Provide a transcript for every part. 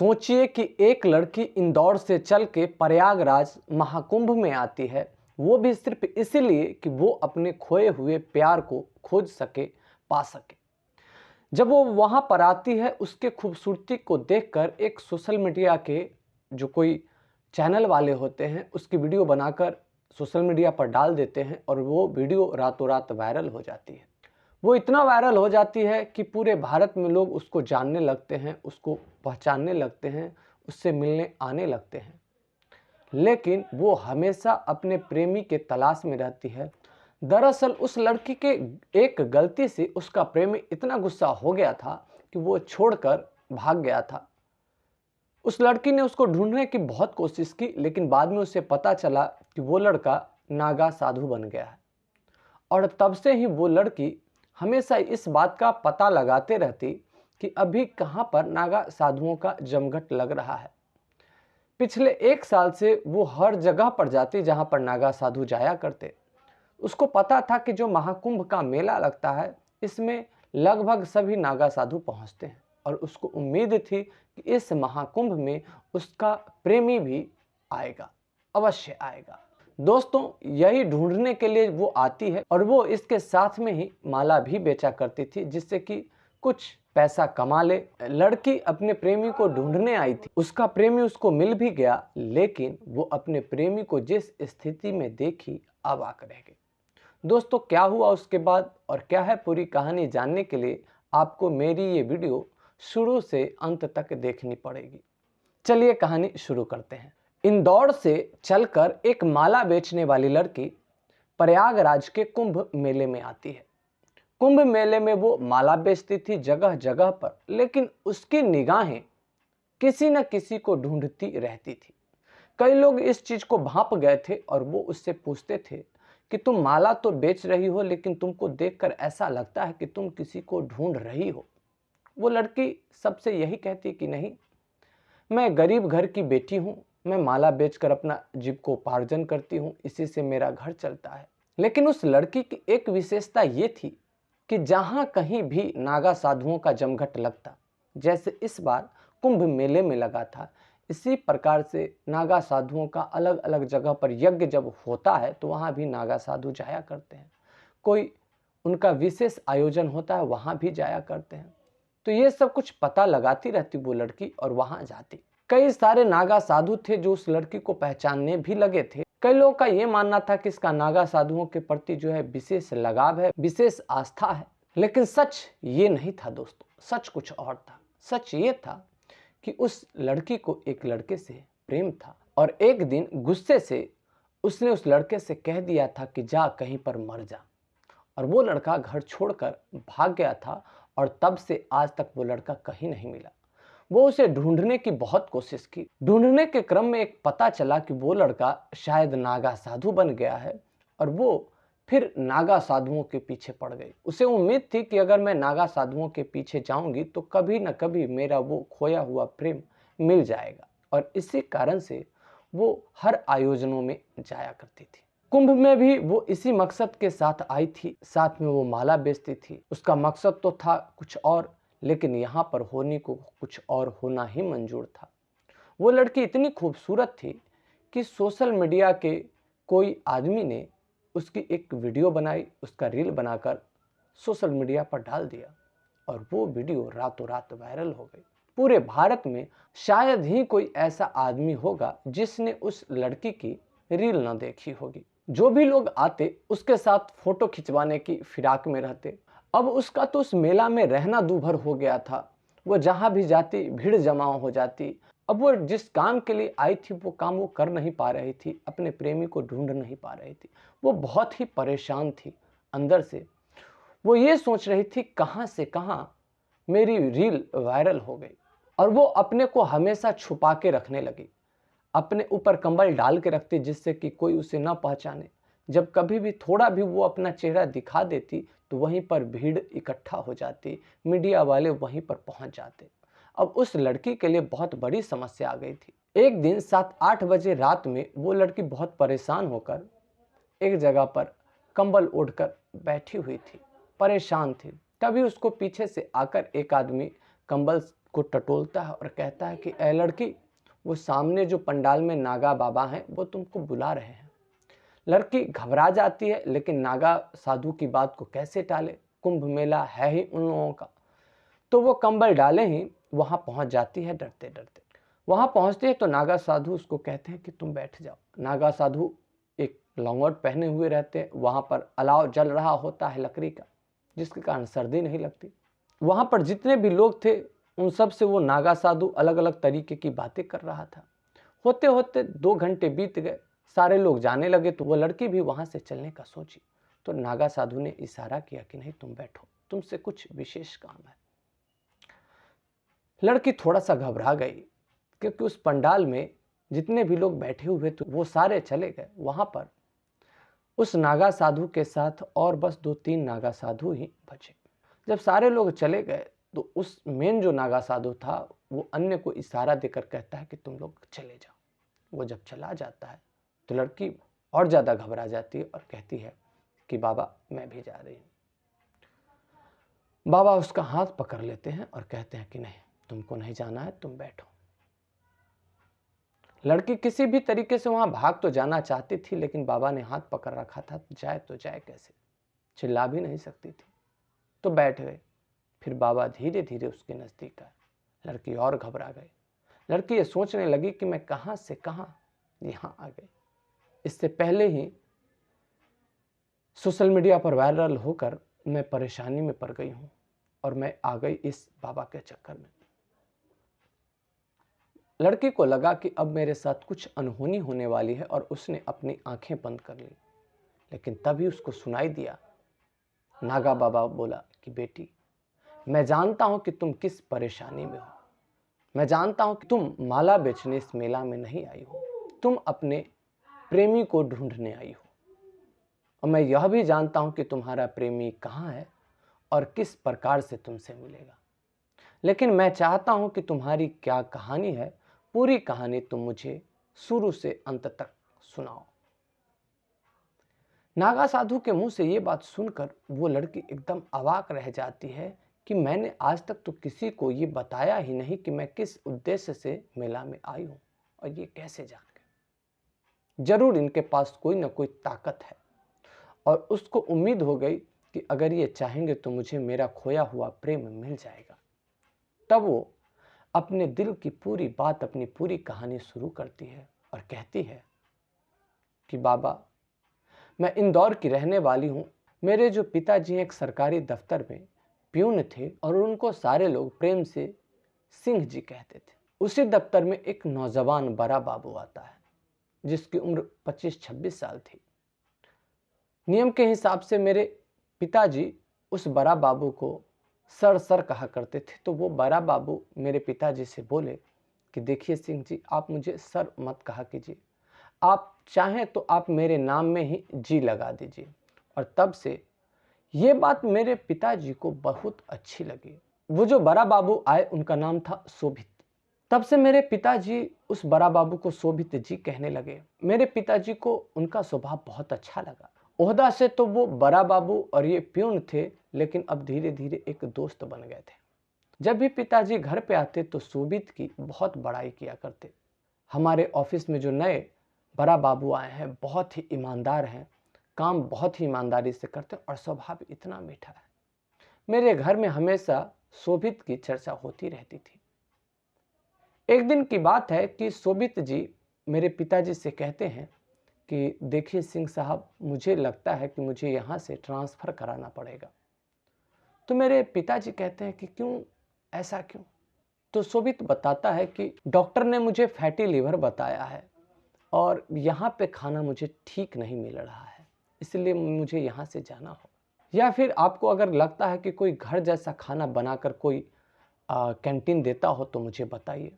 सोचिए कि एक लड़की इंदौर से चल के प्रयागराज महाकुंभ में आती है, वो भी सिर्फ इसीलिए कि वो अपने खोए हुए प्यार को खोज सके, पा सके। जब वो वहाँ पर आती है, उसके खूबसूरती को देखकर एक सोशल मीडिया के जो कोई चैनल वाले होते हैं, उसकी वीडियो बनाकर सोशल मीडिया पर डाल देते हैं और वो वीडियो रातों रात वायरल हो जाती है। वो इतना वायरल हो जाती है कि पूरे भारत में लोग उसको जानने लगते हैं, उसको पहचानने लगते हैं, उससे मिलने आने लगते हैं। लेकिन वो हमेशा अपने प्रेमी के तलाश में रहती है। दरअसल उस लड़की के एक गलती से उसका प्रेमी इतना गुस्सा हो गया था कि वो छोड़कर भाग गया था। उस लड़की ने उसको ढूंढने की बहुत कोशिश की, लेकिन बाद में उसे पता चला कि वो लड़का नागा साधु बन गया है। और तब से ही वो लड़की हमेशा इस बात का पता लगाते रहती कि अभी कहाँ पर नागा साधुओं का जमघट लग रहा है। पिछले 1 साल से वो हर जगह पर जाती जहाँ पर नागा साधु जाया करते। उसको पता था कि जो महाकुंभ का मेला लगता है, इसमें लगभग सभी नागा साधु पहुँचते हैं और उसको उम्मीद थी कि इस महाकुंभ में उसका प्रेमी भी आएगा, अवश्य आएगा। दोस्तों, यही ढूंढने के लिए वो आती है और वो इसके साथ में ही माला भी बेचा करती थी, जिससे कि कुछ पैसा कमा ले। लड़की अपने प्रेमी को ढूंढने आई थी, उसका प्रेमी उसको मिल भी गया, लेकिन वो अपने प्रेमी को जिस स्थिति में देखी, अवाक रह गई। दोस्तों, क्या हुआ उसके बाद और क्या है पूरी कहानी जानने के लिए आपको मेरी ये वीडियो शुरू से अंत तक देखनी पड़ेगी। चलिए कहानी शुरू करते हैं। इंदौर से चलकर एक माला बेचने वाली लड़की प्रयागराज के कुंभ मेले में आती है। कुंभ मेले में वो माला बेचती थी जगह जगह पर, लेकिन उसकी निगाहें किसी न किसी को ढूंढती रहती थी। कई लोग इस चीज को भांप गए थे और वो उससे पूछते थे कि तुम माला तो बेच रही हो, लेकिन तुमको देखकर ऐसा लगता है कि तुम किसी को ढूंढ रही हो। वो लड़की सबसे यही कहती कि नहीं, मैं गरीब घर की बेटी हूँ, मैं माला बेचकर अपना जीविकोपार्जन करती हूँ, इसी से मेरा घर चलता है। लेकिन उस लड़की की एक विशेषता ये थी कि जहाँ कहीं भी नागा साधुओं का जमघट लगता, जैसे इस बार कुंभ मेले में लगा था, इसी प्रकार से नागा साधुओं का अलग अलग जगह पर यज्ञ जब होता है तो वहाँ भी नागा साधु जाया करते हैं। कोई उनका विशेष आयोजन होता है, वहाँ भी जाया करते हैं। तो ये सब कुछ पता लगाती रहती वो लड़की और वहां जाती। कई सारे नागा साधु थे जो उस लड़की को पहचानने भी लगे थे। कई लोगों का ये मानना था कि इसका नागा साधुओं के प्रति जो है विशेष लगाव है, विशेष आस्था है। लेकिन सच ये नहीं था दोस्तों, सच कुछ और था। सच ये था कि उस लड़की को एक लड़के से प्रेम था और एक दिन गुस्से से उसने उस लड़के से कह दिया था कि जा कहीं पर मर जा। और वो लड़का घर छोड़कर भाग गया था और तब से आज तक वो लड़का कहीं नहीं मिला। वो उसे ढूंढने की बहुत कोशिश की। ढूंढने के क्रम में एक पता चला कि वो लड़का शायद नागा साधु बन गया है और वो फिर नागा साधुओं के पीछे पड़ गई। उसे उम्मीद थी कि अगर मैं नागा साधुओं के पीछे जाऊंगी तो कभी न कभी मेरा वो खोया हुआ प्रेम मिल जाएगा, और इसी कारण से वो हर आयोजनों में जाया करती थी। कुंभ में भी वो इसी मकसद के साथ आई थी, साथ में वो माला बेचती थी। उसका मकसद तो था कुछ और, लेकिन यहाँ पर होने को कुछ और होना ही मंजूर था। वो लड़की इतनी खूबसूरत थी कि सोशल मीडिया के कोई आदमी ने उसकी एक वीडियो बनाई, उसका रील बनाकर सोशल मीडिया पर डाल दिया और वो वीडियो रातों रात वायरल हो गई। पूरे भारत में शायद ही कोई ऐसा आदमी होगा जिसने उस लड़की की रील न देखी होगी। जो भी लोग आते उसके साथ फोटो खिंचवाने की फिराक में रहते। अब उसका तो उस मेला में रहना दूभर हो गया था। वो जहां भी जाती भीड़ जमा हो जाती। अब वो जिस काम के लिए आई थी वो काम वो कर नहीं पा रही थी, अपने प्रेमी को ढूंढ नहीं पा रही थी। वो बहुत ही परेशान थी अंदर से। वो ये सोच रही थी कहां से कहां मेरी रील वायरल हो गई, और वो अपने को हमेशा छुपा के रखने लगी। अपने ऊपर कंबल डाल के रखती जिससे कि कोई उसे ना पहचाने। जब कभी भी थोड़ा भी वो अपना चेहरा दिखा देती तो वहीं पर भीड़ इकट्ठा हो जाती, मीडिया वाले वहीं पर पहुंच जाते। अब उस लड़की के लिए बहुत बड़ी समस्या आ गई थी। एक दिन 7-8 बजे रात में वो लड़की बहुत परेशान होकर एक जगह पर कंबल ओढ़कर बैठी हुई थी, परेशान थी। तभी उसको पीछे से आकर एक आदमी कंबल को टटोलता है और कहता है कि ऐ लड़की, वो सामने जो पंडाल में नागा बाबा हैं वो तुमको बुला रहे हैं। लड़की घबरा जाती है, लेकिन नागा साधु की बात को कैसे टाले, कुंभ मेला है ही उन लोगों का। तो वो कंबल डाले ही वहां पहुंच जाती है डरते डरते। वहां पहुंचते हैं तो नागा साधु उसको कहते हैं कि तुम बैठ जाओ। नागा साधु एक लंगोट पहने हुए रहते हैं। वहां पर अलाव जल रहा होता है लकड़ी का, जिसके कारण सर्दी नहीं लगती। वहां पर जितने भी लोग थे उन सब से वो नागा साधु अलग अलग तरीके की बातें कर रहा था। होते होते 2 घंटे बीत गए, सारे लोग जाने लगे, तो वो लड़की भी वहां से चलने का सोची। तो नागा साधु ने इशारा किया कि नहीं, तुम बैठो, तुमसे कुछ विशेष काम है। लड़की थोड़ा सा घबरा गई, क्योंकि उस पंडाल में जितने भी लोग बैठे हुए थे वो सारे चले गए। वहां पर उस नागा साधु के साथ और बस 2-3 नागा साधु ही बचे। जब सारे लोग चले गए तो उस मेन जो नागा साधु था वो अन्य को इशारा देकर कहता है कि तुम लोग चले जाओ। वो जब चला जाता है तो लड़की और ज़्यादा घबरा जाती है और कहती है कि बाबा, मैं भी जा रही हूँ। बाबा उसका हाथ पकड़ लेते हैं और कहते हैं कि नहीं, तुमको नहीं जाना है, तुम बैठो। लड़की किसी भी तरीके से वहां भाग तो जाना चाहती थी, लेकिन बाबा ने हाथ पकड़ रखा था, तो जाए कैसे, चिल्ला भी नहीं सकती थी। तो बैठ गए। फिर बाबा धीरे धीरे उसके नजदीक आए। लड़की और घबरा गई। लड़की ये सोचने लगी कि मैं कहां से कहां यहां आ गई। इससे पहले ही सोशल मीडिया पर वायरल होकर मैं परेशानी में पड़ गई हूं और मैं आ गई इस बाबा के चक्कर में। लड़की को लगा कि अब मेरे साथ कुछ अनहोनी होने वाली है और उसने अपनी आंखें बंद कर ली। लेकिन तभी उसको सुनाई दिया, नागा बाबा बोला कि बेटी, मैं जानता हूं कि तुम किस परेशानी में हो। मैं जानता हूं कि तुम माला बेचने इस मेला में नहीं आई हो, तुम अपने प्रेमी को ढूंढने आई हो। और मैं यह भी जानता हूं कि तुम्हारा प्रेमी कहाँ है और किस प्रकार से तुमसे मिलेगा। लेकिन मैं चाहता हूं कि तुम्हारी क्या कहानी है, पूरी कहानी तुम मुझे शुरू से अंत तक सुनाओ। नागा साधु के मुंह से ये बात सुनकर वो लड़की एकदम अवाक रह जाती है कि मैंने आज तक तो किसी को ये बताया ही नहीं कि मैं किस उद्देश्य से मेला में आई हूं, और ये कैसे जान गए। जरूर इनके पास कोई ना कोई ताकत है। और उसको उम्मीद हो गई कि अगर ये चाहेंगे तो मुझे मेरा खोया हुआ प्रेम मिल जाएगा। तब वो अपने दिल की पूरी बात, अपनी पूरी कहानी शुरू करती है और कहती है कि बाबा, मैं इंदौर की रहने वाली हूँ। मेरे जो पिताजी एक सरकारी दफ्तर में प्यून थे और उनको सारे लोग प्रेम से सिंह जी कहते थे। उसी दफ्तर में एक नौजवान बड़ा बाबू आता है, जिसकी उम्र 25-26 साल थी। नियम के हिसाब से मेरे पिताजी उस बड़ा बाबू को सर सर कहा करते थे। तो वो बड़ा बाबू मेरे पिताजी से बोले कि देखिए सिंह जी, आप मुझे सर मत कहा कीजिए, आप चाहें तो आप मेरे नाम में ही जी लगा दीजिए। और तब से ये बात मेरे पिताजी को बहुत अच्छी लगी। वो जो बड़ा बाबू आए उनका नाम था शोभित। तब से मेरे पिताजी उस बड़ा बाबू को शोभित जी कहने लगे। मेरे पिताजी को उनका स्वभाव बहुत अच्छा लगा। ओहदा से तो वो बड़ा बाबू और ये प्यून थे, लेकिन अब धीरे धीरे एक दोस्त बन गए थे। जब भी पिताजी घर पे आते तो शोभित की बहुत बड़ाई किया करते। हमारे ऑफिस में जो नए बड़ा बाबू आए हैं बहुत ही ईमानदार हैं, काम बहुत ही ईमानदारी से करते और स्वभाव इतना मीठा है। मेरे घर में हमेशा शोभित की चर्चा होती रहती थी। एक दिन की बात है कि शोभित जी मेरे पिताजी से कहते हैं कि देखिए सिंह साहब, मुझे लगता है कि मुझे यहाँ से ट्रांसफ़र कराना पड़ेगा। तो मेरे पिताजी कहते हैं कि क्यों, ऐसा क्यों? तो शोभित बताता है कि डॉक्टर ने मुझे फैटी लीवर बताया है और यहाँ पे खाना मुझे ठीक नहीं मिल रहा है, इसलिए मुझे यहाँ से जाना हो। या फिर आपको अगर लगता है कि कोई घर जैसा खाना बनाकर कोई कैंटीन देता हो तो मुझे बताइए।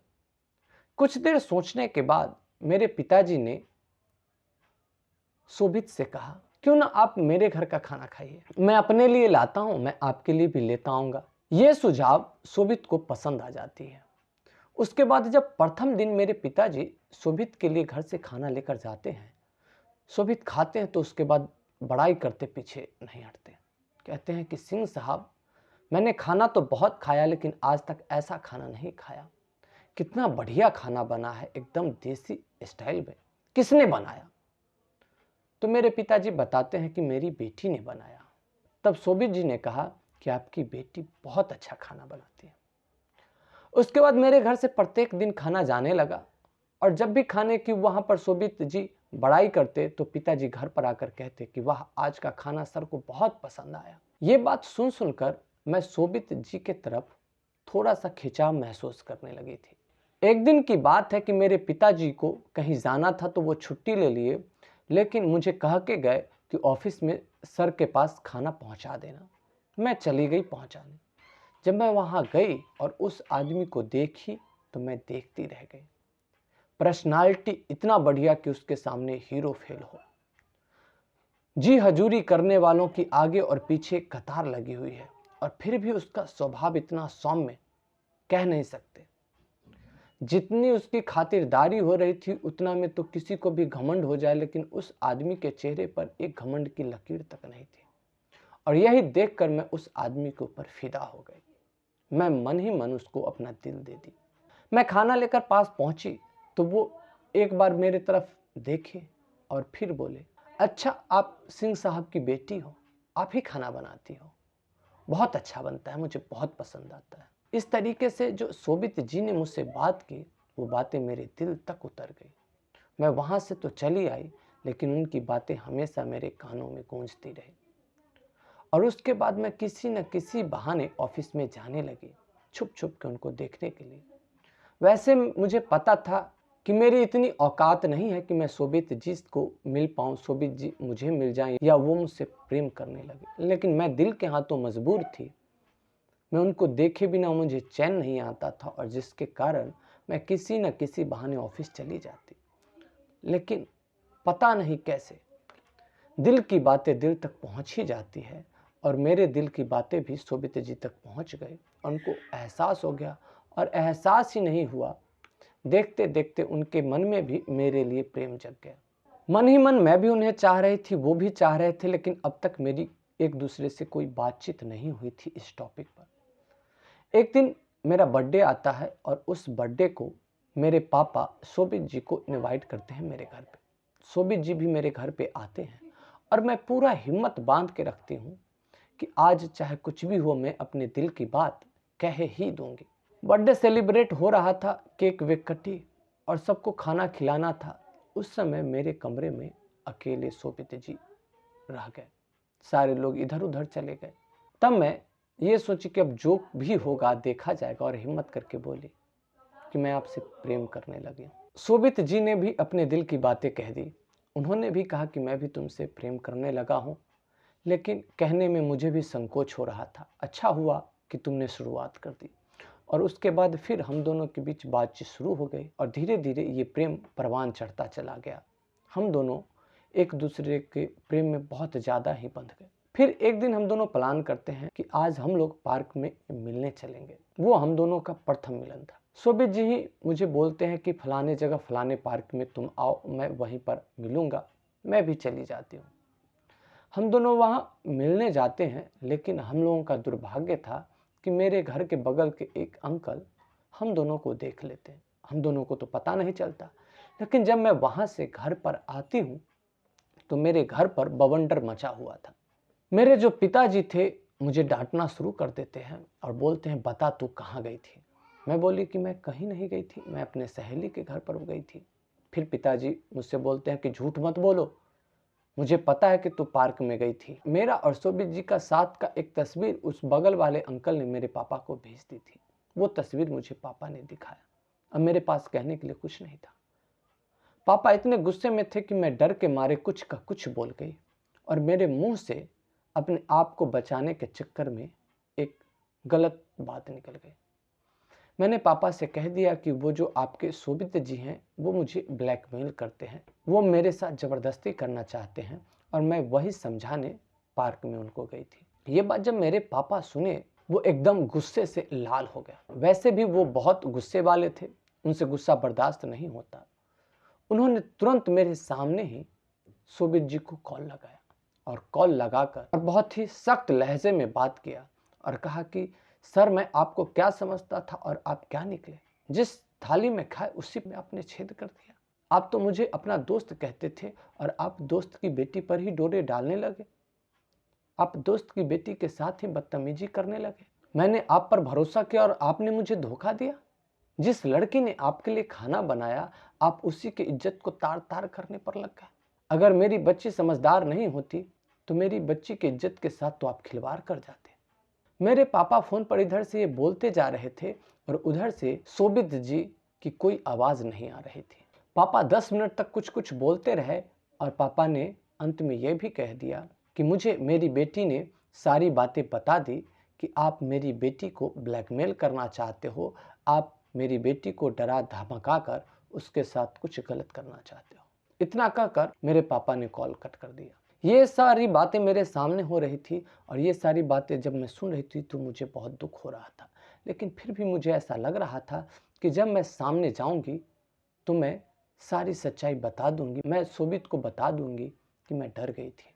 कुछ देर सोचने के बाद मेरे पिताजी ने शोभित से कहा, क्यों ना आप मेरे घर का खाना खाइए, मैं अपने लिए लाता हूं, मैं आपके लिए भी लेता आऊंगा। यह सुझाव शोभित को पसंद आ जाती है। उसके बाद जब प्रथम दिन मेरे पिताजी शोभित के लिए घर से खाना लेकर जाते हैं, शोभित खाते हैं तो उसके बाद बड़ाई करते पीछे नहीं हटते। कहते हैं कि सिंह साहब, मैंने खाना तो बहुत खाया लेकिन आज तक ऐसा खाना नहीं खाया। कितना बढ़िया खाना बना है, एकदम देसी स्टाइल में। किसने बनाया? तो मेरे पिताजी बताते हैं कि मेरी बेटी ने बनाया। तब शोभित जी ने कहा कि आपकी बेटी बहुत अच्छा खाना बनाती है। उसके बाद मेरे घर से प्रत्येक दिन खाना जाने लगा और जब भी खाने की वहां पर शोभित जी बड़ाई करते तो पिताजी घर पर आकर कहते कि वाह, आज का खाना सर को बहुत पसंद आया। ये बात सुन सुनकर मैं शोभित जी के तरफ थोड़ा सा खिंचाव महसूस करने लगी थी। एक दिन की बात है कि मेरे पिताजी को कहीं जाना था तो वो छुट्टी ले लिए, लेकिन मुझे कह के गए कि ऑफिस में सर के पास खाना पहुंचा देना। मैं चली गई पहुंचाने। जब मैं वहां गई और उस आदमी को देखी तो मैं देखती रह गई। पर्सनालिटी इतना बढ़िया कि उसके सामने हीरो फेल हो। जी हजूरी करने वालों की आगे और पीछे कतार लगी हुई है और फिर भी उसका स्वभाव इतना सौम्य, कह नहीं सकते। जितनी उसकी खातिरदारी हो रही थी उतना में तो किसी को भी घमंड हो जाए, लेकिन उस आदमी के चेहरे पर एक घमंड की लकीर तक नहीं थी। और यही देखकर मैं उस आदमी के ऊपर फिदा हो गई। मैं मन ही मन उसको अपना दिल दे दी। मैं खाना लेकर पास पहुंची तो वो एक बार मेरे तरफ देखे और फिर बोले, अच्छा आप सिंह साहब की बेटी हो, आप ही खाना बनाती हो, बहुत अच्छा बनता है, मुझे बहुत पसंद आता है। इस तरीके से जो शोभित जी ने मुझसे बात की वो बातें मेरे दिल तक उतर गई। मैं वहां से तो चली आई लेकिन उनकी बातें हमेशा मेरे कानों में गूंजती रही। और उसके बाद मैं किसी न किसी बहाने ऑफिस में जाने लगी, छुप छुप के उनको देखने के लिए। वैसे मुझे पता था कि मेरी इतनी औकात नहीं है कि मैं शोभित जी को मिल पाऊँ, शोभित जी मुझे मिल जाएं या वो मुझसे प्रेम करने लगे, लेकिन मैं दिल के हाथों मजबूर थी। मैं उनको देखे बिना मुझे चैन नहीं आता था और जिसके कारण मैं किसी न किसी बहाने ऑफिस चली जाती। लेकिन पता नहीं कैसे दिल की बातें दिल तक पहुंच ही जाती है और मेरे दिल की बातें भी शोभित जी तक पहुंच गई। उनको एहसास हो गया और एहसास ही नहीं हुआ, देखते देखते उनके मन में भी मेरे लिए प्रेम जग गया। मन ही मन मैं भी उन्हें चाह रही थी, वो भी चाह रहे थे, लेकिन अब तक मेरी एक दूसरे से कोई बातचीत नहीं हुई थी इस टॉपिक पर। एक दिन मेरा बर्थडे आता है और उस बर्थडे को मेरे पापा शोभित जी को इनवाइट करते हैं मेरे घर पे। शोभित जी भी मेरे घर पे आते हैं और मैं पूरा हिम्मत बांध के रखती हूँ कि आज चाहे कुछ भी हो मैं अपने दिल की बात कह ही दूंगी। बर्थडे सेलिब्रेट हो रहा था, केक वेक कटी और सबको खाना खिलाना था। उस समय मेरे कमरे में अकेले शोभित जी रह गए, सारे लोग इधर उधर चले गए। तब मैं ये सोची कि अब जो भी होगा देखा जाएगा और हिम्मत करके बोली कि मैं आपसे प्रेम करने लगी। शोभित जी ने भी अपने दिल की बातें कह दी। उन्होंने भी कहा कि मैं भी तुमसे प्रेम करने लगा हूँ, लेकिन कहने में मुझे भी संकोच हो रहा था। अच्छा हुआ कि तुमने शुरुआत कर दी। और उसके बाद फिर हम दोनों के बीच बातचीत शुरू हो गई और धीरे धीरे ये प्रेम परवान चढ़ता चला गया। हम दोनों एक दूसरे के प्रेम में बहुत ज़्यादा ही बंध गए। फिर एक दिन हम दोनों प्लान करते हैं कि आज हम लोग पार्क में मिलने चलेंगे। वो हम दोनों का प्रथम मिलन था। शोभित जी ही मुझे बोलते हैं कि फलाने जगह फलाने पार्क में तुम आओ, मैं वहीं पर मिलूंगा। मैं भी चली जाती हूँ। हम दोनों वहाँ मिलने जाते हैं, लेकिन हम लोगों का दुर्भाग्य था कि मेरे घर के बगल के एक अंकल हम दोनों को देख लेते हैं। हम दोनों को तो पता नहीं चलता, लेकिन जब मैं वहाँ से घर पर आती हूँ तो मेरे घर पर बवंडर मचा हुआ था। मेरे जो पिताजी थे मुझे डांटना शुरू कर देते हैं और बोलते हैं, बता तू कहाँ गई थी। मैं बोली कि मैं कहीं नहीं गई थी, मैं अपने सहेली के घर पर गई थी। फिर पिताजी मुझसे बोलते हैं कि झूठ मत बोलो, मुझे पता है कि तू पार्क में गई थी। मेरा और शोभित जी का साथ का एक तस्वीर उस बगल वाले अंकल ने मेरे पापा को भेज दी थी। वो तस्वीर मुझे पापा ने दिखाया। अब मेरे पास कहने के लिए कुछ नहीं था। पापा इतने गुस्से में थे कि मैं डर के मारे कुछ का कुछ बोल गई और मेरे मुंह से अपने आप को बचाने के चक्कर में एक गलत बात निकल गई। मैंने पापा से कह दिया कि वो जो आपके शोभित जी हैं वो मुझे ब्लैकमेल करते हैं, वो मेरे साथ ज़बरदस्ती करना चाहते हैं और मैं वही समझाने पार्क में उनको गई थी। ये बात जब मेरे पापा सुने वो एकदम गुस्से से लाल हो गया। वैसे भी वो बहुत गुस्से वाले थे, उनसे गुस्सा बर्दाश्त नहीं होता। उन्होंने तुरंत मेरे सामने ही शोभित जी को कॉल लगाया और कॉल लगाकर और बहुत ही सख्त लहजे में बात किया और कहा कि सर, मैं आपको क्या समझता था और आप क्या निकले। जिस थाली में खाए उसी में आपने छेद कर दिया। आप तो मुझे अपना दोस्त कहते थे और आप दोस्त की बेटी पर ही डोरे डालने लगे। आप दोस्त की बेटी के साथ ही बदतमीजी करने लगे। मैंने आप पर भरोसा किया और आपने मुझे धोखा दिया। जिस लड़की ने आपके लिए खाना बनाया, आप उसी की इज्जत को तार तार करने पर लग गए। अगर मेरी बच्ची समझदार नहीं होती तो मेरी बच्ची की इज्जत के साथ तो आप खिलवाड़ कर जाते। मेरे पापा फोन पर इधर से ये बोलते जा रहे थे और उधर से शोभित जी की कोई आवाज नहीं आ रही थी। पापा 10 मिनट तक कुछ कुछ बोलते रहे और पापा ने अंत में यह भी कह दिया कि मुझे मेरी बेटी ने सारी बातें बता दी कि आप मेरी बेटी को ब्लैकमेल करना चाहते हो, आप मेरी बेटी को डरा धमका कर उसके साथ कुछ गलत करना चाहते हो। इतना कहकर मेरे पापा ने कॉल कट कर दिया। ये सारी बातें मेरे सामने हो रही थी और ये सारी बातें जब मैं सुन रही थी तो मुझे बहुत दुख हो रहा था, लेकिन फिर भी मुझे ऐसा लग रहा था कि जब मैं सामने जाऊंगी तो मैं सारी सच्चाई बता दूंगी। मैं शोभित को बता दूंगी कि मैं डर गई थी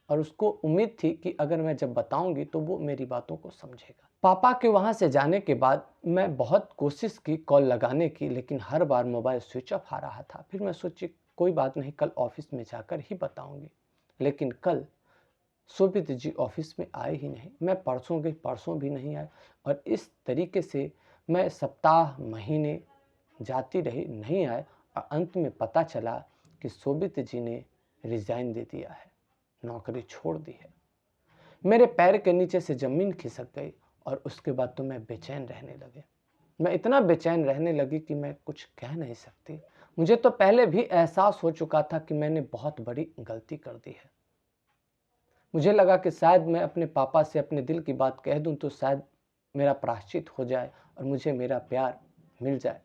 और उसको उम्मीद थी कि अगर मैं जब बताऊंगी तो वो मेरी बातों को समझेगा। पापा के वहाँ से जाने के बाद मैं बहुत कोशिश की कॉल लगाने की, लेकिन हर बार मोबाइल स्विच ऑफ आ रहा था। फिर मैं सोची कोई बात नहीं, कल ऑफिस में जाकर ही बताऊंगी। लेकिन कल शोभित जी ऑफिस में आए ही नहीं। मैं परसों गई, परसों भी नहीं आए और इस तरीके से मैं सप्ताह महीने जाती रही, नहीं आए और अंत में पता चला कि शोभित जी ने रिजाइन दे दिया है, नौकरी छोड़ दी है। मेरे पैर के नीचे से जमीन खिसक गई और उसके बाद तो मैं बेचैन रहने लगे। मैं इतना बेचैन रहने लगी कि मैं कुछ कह नहीं सकती। मुझे तो पहले भी एहसास हो चुका था कि मैंने बहुत बड़ी गलती कर दी है। मुझे लगा कि शायद मैं अपने पापा से अपने दिल की बात कह दूं तो शायद मेरा प्रायश्चित हो जाए और मुझे मेरा प्यार मिल जाए।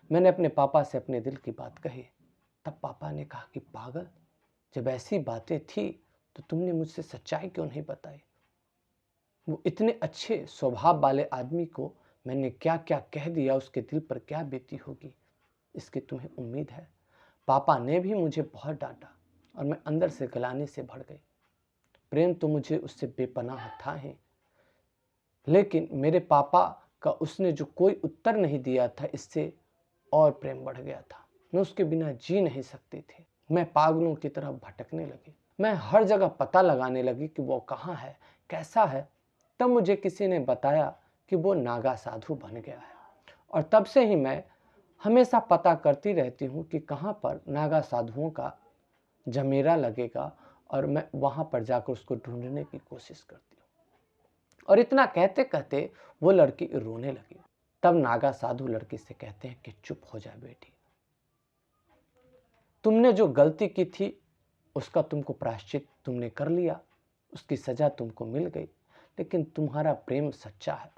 मैंने अपने पापा से अपने दिल की बात कही। तब पापा ने कहा कि पागल, जब ऐसी बातें थी तो तुमने मुझसे सच्चाई क्यों नहीं बताई। वो इतने अच्छे स्वभाव वाले आदमी को मैंने क्या क्या कह दिया, उसके दिल पर क्या बीती होगी, इसकी तुम्हें उम्मीद है। पापा ने भी मुझे बहुत डांटा और मैं अंदर से गलाने से भर गई। प्रेम तो मुझे उससे बेपनाह था ही, लेकिन मेरे पापा का उसने जो कोई उत्तर नहीं दिया था, इससे और प्रेम बढ़ गया था। मैं उसके बिना जी नहीं सकती थी। मैं पागलों की तरह भटकने लगी। मैं हर जगह पता लगाने लगी कि वो कहाँ है, कैसा है। तब मुझे किसी ने बताया कि वो नागा साधु बन गया है और तब से ही मैं हमेशा पता करती रहती हूँ कि कहाँ पर नागा साधुओं का जमेरा लगेगा और मैं वहाँ पर जाकर उसको ढूंढने की कोशिश करती हूँ। और इतना कहते कहते वो लड़की रोने लगी। तब नागा साधु लड़की से कहते हैं कि चुप हो जाए बेटी, तुमने जो गलती की थी उसका तुमको प्रायश्चित तुमने कर लिया, उसकी सजा तुमको मिल गई, लेकिन तुम्हारा प्रेम सच्चा है।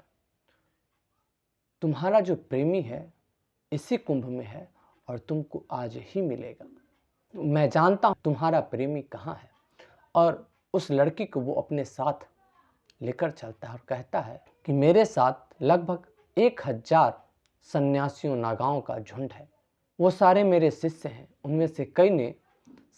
तुम्हारा जो प्रेमी है इसी कुंभ में है और तुमको आज ही मिलेगा। मैं जानता हूं तुम्हारा प्रेमी कहाँ है। और उस लड़की को वो अपने साथ लेकर चलता है और कहता है कि मेरे साथ लगभग 1000 सन्यासियों नागाओं का झुंड है। वो सारे मेरे शिष्य हैं। उनमें से कई ने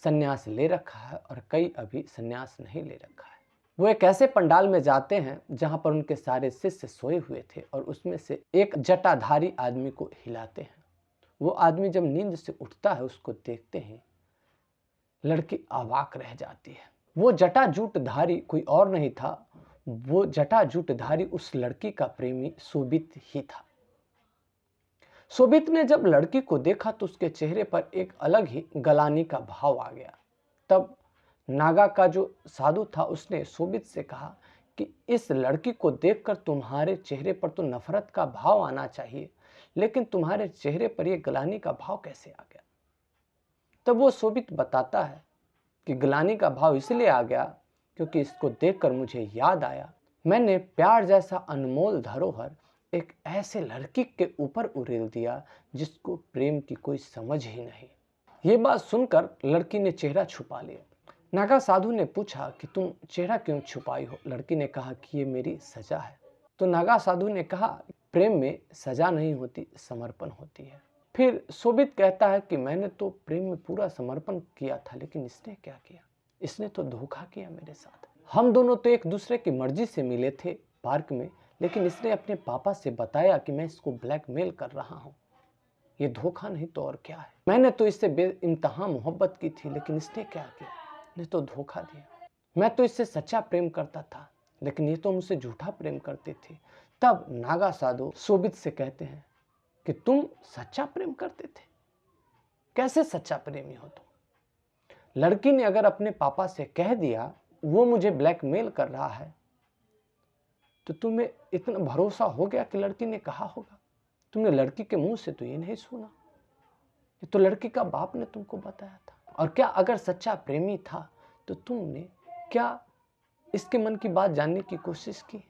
सन्यास ले रखा है और कई अभी सन्यास नहीं ले रखा है। वो एक ऐसे पंडाल में जाते हैं जहां पर उनके सारे शिष्य सोए हुए थे और उसमें से एक जटाधारी आदमी को हिलाते हैं। वो आदमी जब नींद से उठता है, उसको देखते हैं लड़की अवाक रह जाती है। वो जटाजूटधारी कोई और नहीं था, वो जटाजूटधारी उस लड़की का प्रेमी शोभित ही था। शोभित ने जब लड़की को देखा तो उसके चेहरे पर एक अलग ही गलानी का भाव आ गया। तब नागा का जो साधु था उसने शोभित से कहा कि इस लड़की को देखकर तुम्हारे चेहरे पर तो नफरत का भाव आना चाहिए, लेकिन तुम्हारे चेहरे पर यह गलानी का भाव कैसे आ गया। तब वो शोभित बताता है कि गलानी का भाव इसलिए आ गया क्योंकि इसको देखकर मुझे याद आया, मैंने प्यार जैसा अनमोल धरोहर एक ऐसे लड़की के ऊपर उड़ेल दिया जिसको प्रेम की कोई समझ ही नहीं। ये बात सुनकर लड़की ने चेहरा छुपा लिया। नागा साधु ने पूछा कि तुम चेहरा क्यों छुपाई हो। लड़की ने कहा कि ये मेरी सजा है। तो नागा साधु ने कहा प्रेम में सजा नहीं होती, समर्पण होती है। फिर शोभित कहता है कि मैंने तो प्रेम में पूरा समर्पण किया था, लेकिन इसने क्या किया, इसने तो धोखा किया मेरे साथ। हम दोनों तो एक दूसरे की मर्जी से मिले थे, पार्क में, लेकिन इसने अपने पापा से बताया कि मैं इसको ब्लैकमेल कर रहा हूँ। ये धोखा नहीं तो और क्या है। मैंने तो इससे बेइंतहा मोहब्बत की थी, लेकिन इसने क्या किया, इसने तो धोखा दिया। मैं तो इससे सच्चा प्रेम करता था, लेकिन ये तो मुझसे झूठा प्रेम करते थे। तब नागा साधु शोभित से कहते हैं कि तुम सच्चा प्रेम करते थे, कैसे सच्चा प्रेमी हो तुम? लड़की ने अगर अपने पापा से कह दिया वो मुझे ब्लैकमेल कर रहा है, तो तुम्हें इतना भरोसा हो गया कि लड़की ने कहा होगा। तुमने लड़की के मुंह से तो ये नहीं सुना, ये तो लड़की का बाप ने तुमको बताया था। और क्या अगर सच्चा प्रेमी था तो तुमने क्या इसके मन की बात जानने की कोशिश की?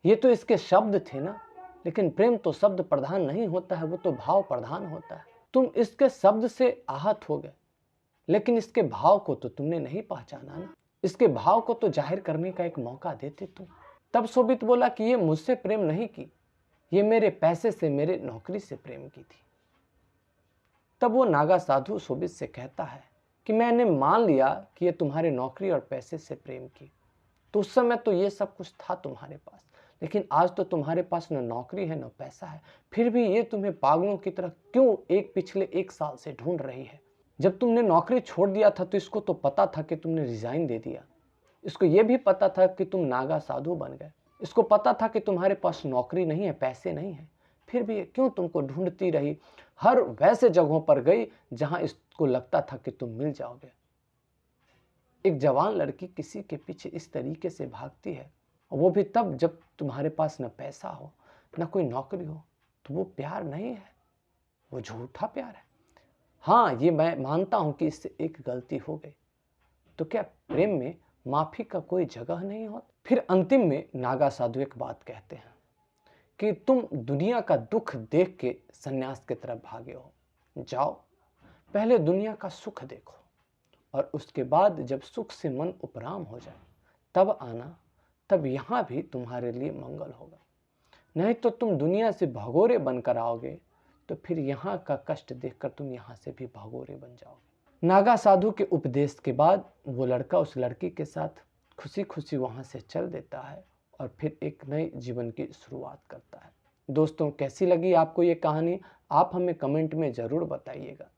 ये तो इसके शब्द थे ना, लेकिन प्रेम तो शब्द प्रधान नहीं होता है, वो तो भाव प्रधान होता है। तुम इसके शब्द से आहत हो गए, लेकिन इसके भाव को तो तुमने नहीं पहचाना ना। इसके भाव को तो जाहिर करने का एक मौका देते तुम। तब शोभित बोला कि ये मुझसे प्रेम नहीं की, ये मेरे पैसे से, मेरे नौकरी से प्रेम की थी। तब वो नागा साधु शोभित से कहता है कि मैंने मान लिया कि ये तुम्हारे नौकरी और पैसे से प्रेम की, तो उस समय तो ये सब कुछ था तुम्हारे पास, लेकिन आज तो तुम्हारे पास न नौकरी है न पैसा है, फिर भी ये तुम्हें पागलों की तरह क्यों पिछले 1 साल से ढूंढ रही है? जब तुमने नौकरी छोड़ दिया था तो इसको तो पता था कि तुमने रिजाइन दे दिया, इसको ये भी पता था कि तुम नागा साधु बन गए, इसको पता था कि तुम्हारे पास नौकरी नहीं है, पैसे नहीं है, फिर भी ये क्यों तुमको ढूंढती रही? हर वैसे जगहों पर गई जहां इसको लगता था कि तुम मिल जाओगे। एक जवान लड़की किसी के पीछे इस तरीके से भागती है, वो भी तब जब तुम्हारे पास न पैसा हो न कोई नौकरी हो, तो वो प्यार नहीं है, वो झूठा प्यार है। हाँ, ये मैं मानता हूं कि इससे एक गलती हो गई, तो क्या प्रेम में माफी का कोई जगह नहीं होता? फिर अंतिम में नागा साधु एक बात कहते हैं कि तुम दुनिया का दुख देख के सन्यास की तरफ भागे हो, जाओ पहले दुनिया का सुख देखो, और उसके बाद जब सुख से मन उपराम हो जाए तब आना, तब यहाँ भी तुम्हारे लिए मंगल होगा। नहीं तो तुम दुनिया से भगोरे बनकर आओगे, तो फिर यहाँ का कष्ट देखकर तुम यहाँ से भी भगोरे बन जाओगे। नागा साधु के उपदेश के बाद वो लड़का उस लड़की के साथ खुशी खुशी वहाँ से चल देता है और फिर एक नए जीवन की शुरुआत करता है। दोस्तों, कैसी लगी आपको ये कहानी? आप हमें कमेंट में ज़रूर बताइएगा।